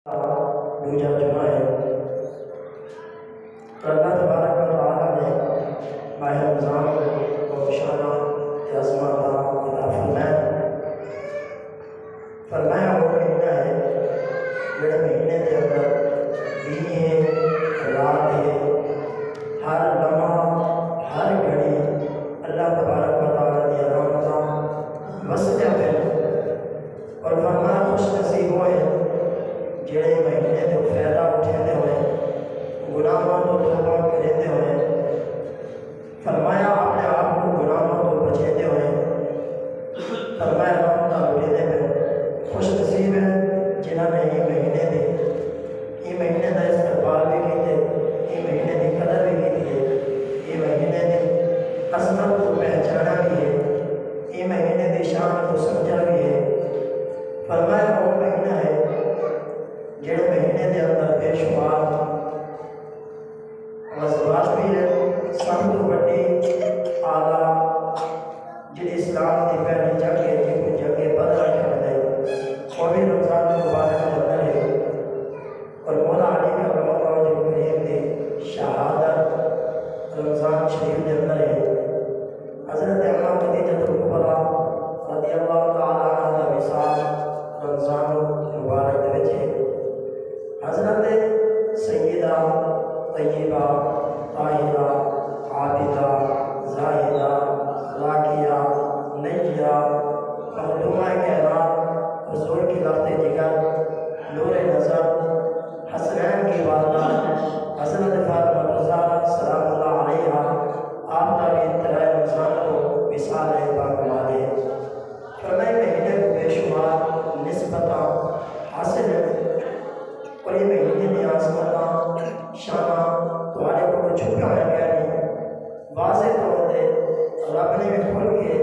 दूजा जुमा है। तो अल्लाह तबारक व तआला ने माह रमज़ान को शाना अज़मत अता फरमाया वो महीना है जिहड़े महीने के अंदर दिन है रात है, हर लम्हा हर घड़ी अल्लाह तबारक व तआला दी रहमत वस जावे। और फरमाया खुश नसीब होए जिहड़े महीने तो फायदा उठाते हुए गुनाहों तो तौबा करते हुए, फरमाया अपने आप को गुनाहों तो बचाते हुए, फरमाया रहमत उठाते हुए खुश नसीब है जिन्होंने ये महीने का इस्तेमाल भी किए, ये महीने की कदर भी की है, ये महीने की असमत को पहचाना भी है, ये महीने की शान को समझा भी है। फरमाया वो महीना है जिहड़े महीने के अंदर बेशुमार मज़बात भी है। सब तो बड़ी आला जिहड़ी इस्लाम की पहली जंग है, जिसको जंगे बदर कहते हैं, वो भी रमज़ान मुबारक के अंदर है। और मौला अली करमल्लाहु करीम की शहादत रमज़ान शरीफ के अंदर है। हज़रत अम्मा खदीजतुल कुबरा रज़ियल्लाहु तआला अन्हा का विसाल रमज़ान मुबारक दे विच है। हज़रत सैयदा तय्यबा ताहिरा आबिदा ज़ाहिदा राकिया नैया मखदूमा कहरान हुज़ूर की लफ्ज़ जिगर नूर नज़र हसनैन की वालदा हज़रत फातिमा ज़हरा सलामुल्लाह अलैहा आप का भी तरह रमज़ान को विसाल है बाकमाल है। फरमाए महीने को बेशुमार निस्बता हासिल है और ये महीने की आसमत शाना तुम्हारे को छुपा है गया नहीं, वाज़े तौर पर रब ने भी खुल के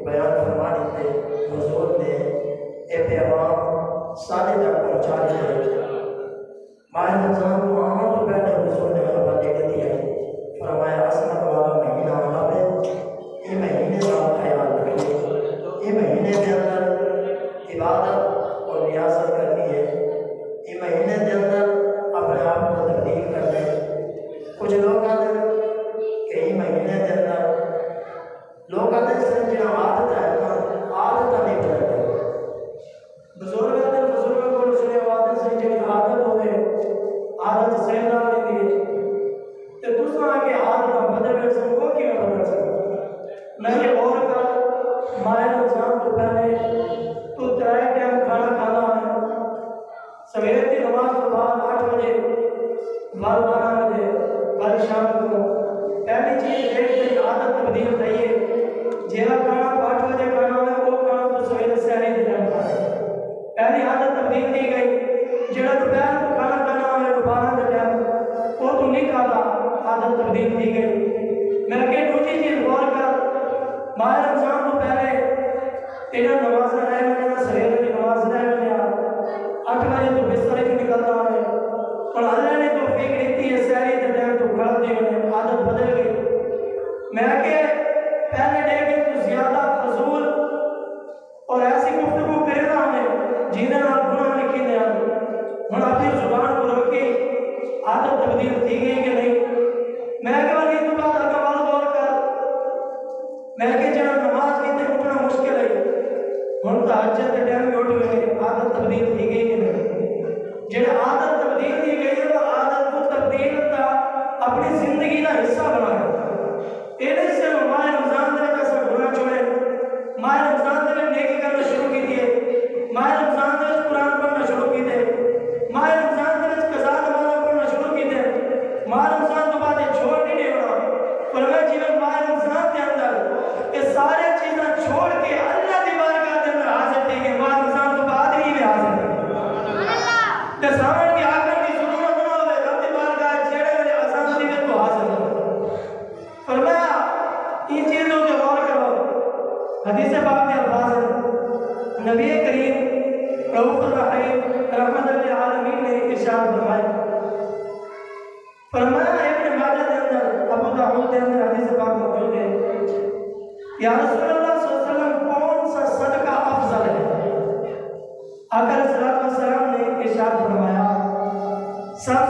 बयान फरमा दिते, हुज़ूर ने ये पैगाम सारे तक पहुँचा दिए। माह रमज़ान को आने तो पहले हुज़ूर ने खबर दे दी है, फरमाया असमत वाला महीना आना है, ये महीने का ख्याल रखिए, ये महीने के अंदर इबादत और रियासत करनी है, ये महीने के अंदर अपने आप को तब्दील करने। कुछ लोग आते कि ये महीने के अंदर लोग आते जो आदत है आदत नहीं बदलते। बुजुर्ग को सुने आदत से जो आदत हो गए आदत सही ना लेती है तो दूसरा आगे आदत बदल सको कि न बदल सको। मैं ये और कर माह रमज़ान तो पहले तो 3 टाइम खाना खाना है, सवेरे की नमाज के बाद 8 बजे, 12 बजे, कल शाम को पहली चीज एक मेरी आदत तब्दील चाहिए। जेरा खाना 8 बजे खाना है वो खाना तो सवेरे सहरी के टाइम खाना है, पहली आदत तब्दील दी गई। जेरा दोपहर को खाना खाना है 12 के टाइम वो तो नहीं खाता, आदत तब्दील दी गई। मैं के दूसरी चीज गौर कर माह रमज़ान तो पहले तेरा नमाज रह मैंने सवेरे की नमाज रह मैंने 8 बजे तो बिस्तर से निकलता है और अल्लाह ने तो फेंक देती है सहरी के टाइम तो खड़ा दी मैंने आदत बदल गई। मैं के पहले डे के तो ज्यादा फजूल और ऐसी गुफ्तगू करना हमें जिन्हें आप गुनाह लिखी दे हम अपनी जुबान को रोकी आदत तब्दील थी गई कि नहीं। मैं के वाली तो बात अकबाल गौर कर मैं के जरा नमाज की ते उठना मुश्किल है हम तहज्जुद के टाइम में उठ गए, आदत तब्दील थी गई कि नहीं। जो आदत तब्दील दी गई है वो आदत को तब्दील का अपनी जिंदगी का हिस्सा बनाए। ये से माह रमज़ान के जैसा गुनाह छोड़े, माह रमज़ान के नेकी करना शुरू कीजिए, माह रमज़ान के कुरान पढ़ना शुरू कीजिए, माह रमज़ान के कज़ा नमाज़ पढ़ना शुरू कीजिए। माह रमज़ान तो बाद छोड़ नहीं देना, पर मैं जीवन माह रमज़ान के अंदर ये सारे चीज़ें छोड़ के अल्लाह की बारगाह के अंदर हाजिर थी कि माह रमज़ान तो बाद ही में हाजिर ते सावन की आकर की जरूरत ना हो रब की बारगाह छेड़े वाले आसान दी तो हाजिर हो। फरमाया इन चीजों पे गौर करो। हदीस पाक में अल्फाज है नबी करीम रऊफुर रहीम रहमतुल लिल आलमीन ने इरशाद फरमाया इब्न माजा के अंदर अबू दाऊद के अंदर हदीस पाक मौजूद है, या रसूलुल्लाह सल्लल्लाहु अलैहि वसल्लम कौन सा सदका अफजल है। आका सल्लल्लाहु अलैहि वसल्लम ने इरशाद फरमाया सब